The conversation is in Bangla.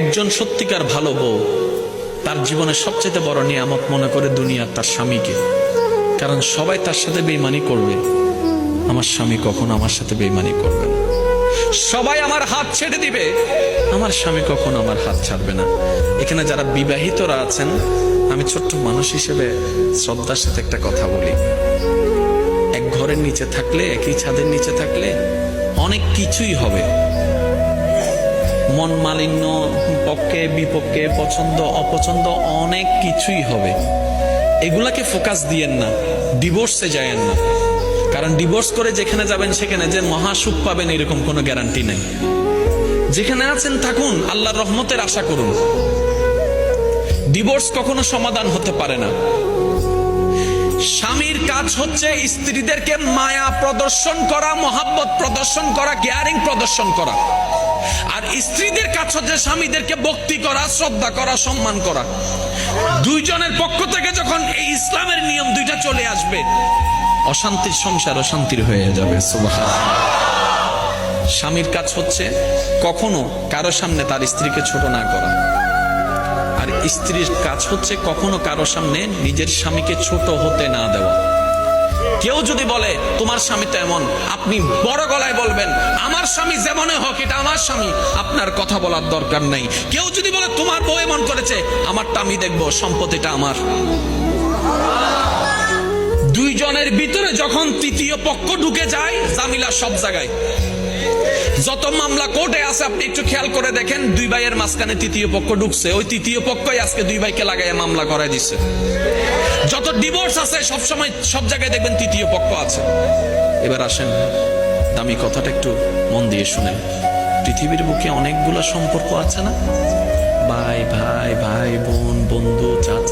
একজন সত্যিকার ভালো বউ তার জীবনের সবচেয়ে বড় নিয়ামত মনে করে দুনিয়ার তার স্বামীকে। কারণ সবাই তার সাথে বেঈমানি করবে, আমার স্বামী কখনো আমার সাথে বেঈমানি করবে না। সবাই আমার হাত ছেড়ে দিবে, আমার স্বামী কখনো আমার হাত ছাড়বে না। এখানে যারা বিবাহিতরা আছেন, আমি ছোট্ট মানুষ হিসেবে শ্রদ্ধার সাথে একটা কথা বলি। এক ঘরের নিচে থাকলে, একই ছাদের নিচে থাকলে অনেক কিছুই হবে। মন মালিন্য, পক্ষে বিপক্ষে, পছন্দ অপছন্দ অনেক কিছুই হবে। এগুলাকে ফোকাস দিয়েন না, ডিভোর্সে যায়েন না। কারণ ডিভোর্স করে যেখানে যাবেন সেখানে যে মহাসুখ পাবেন এরকম কোনো গ্যারান্টি নেই। যেখানে আছেন থাকুন, আল্লাহর রহমতের আশা করুন। ডিভোর্স কখনো সমাধান হতে পারে না। স্বামীর কাজ হচ্ছে স্ত্রীদেরকে মায়া প্রদর্শন করা, মহাব্বত প্রদর্শন করা, কেয়ারিং প্রদর্শন করা। আর স্ত্রীদের কাজ হচ্ছে স্বামীদেরকে ভক্তি করা, শ্রদ্ধা করা, সম্মান করা। দুইজনের পক্ষ থেকে যখন এই ইসলামের নিয়ম দুইটা চলে আসবে, অশান্তির সংসার অশান্তির হয়ে যাবে। সুবহানাল্লাহ। স্বামীর কাজ হচ্ছে কখনো কারো সামনে তার স্ত্রীকে ছোট না করা, আর স্ত্রীর কাজ হচ্ছে কখনো কারো সামনে নিজের স্বামীকে ছোট হতে না দেওয়া। কেউ যদি বলে তোমার স্বামী তো এমন, আপনি বড় গলায় বলবেন আমার স্বামী যেমনই হোক এটা আমার স্বামী, আপনার কথা বলার দরকার নেই। কেউ যদি বলে তোমার বউ এমন করেছে, আমারটা আমি দেখবো, সম্পত্তিটা আমার। দুইজনের ভিতরে যখন তৃতীয় পক্ষ ঢুকে যায়, জামিলা সব জায়গায়। যত মামলা কোর্টে আছে আপনি একটু খেয়াল করে দেখেন, দুই ভাইয়ের মাঝখানে তৃতীয় পক্ষ ঢুকছে, ওই তৃতীয় পক্ষই আজকে দুই ভাইকে লাগাইয়া মামলা করাই দিচ্ছে। যত ডিভোর্স আছে সবসময় সব জায়গায় দেখবেন তৃতীয় পক্ষ আছে। এবার আসেন, দামি কথাটা একটু মন দিয়ে শুনেন। পৃথিবীর বুকে অনেকগুলো সম্পর্ক আছে না? ভাই ভাই, ভাই বোন, বন্ধু, চাচা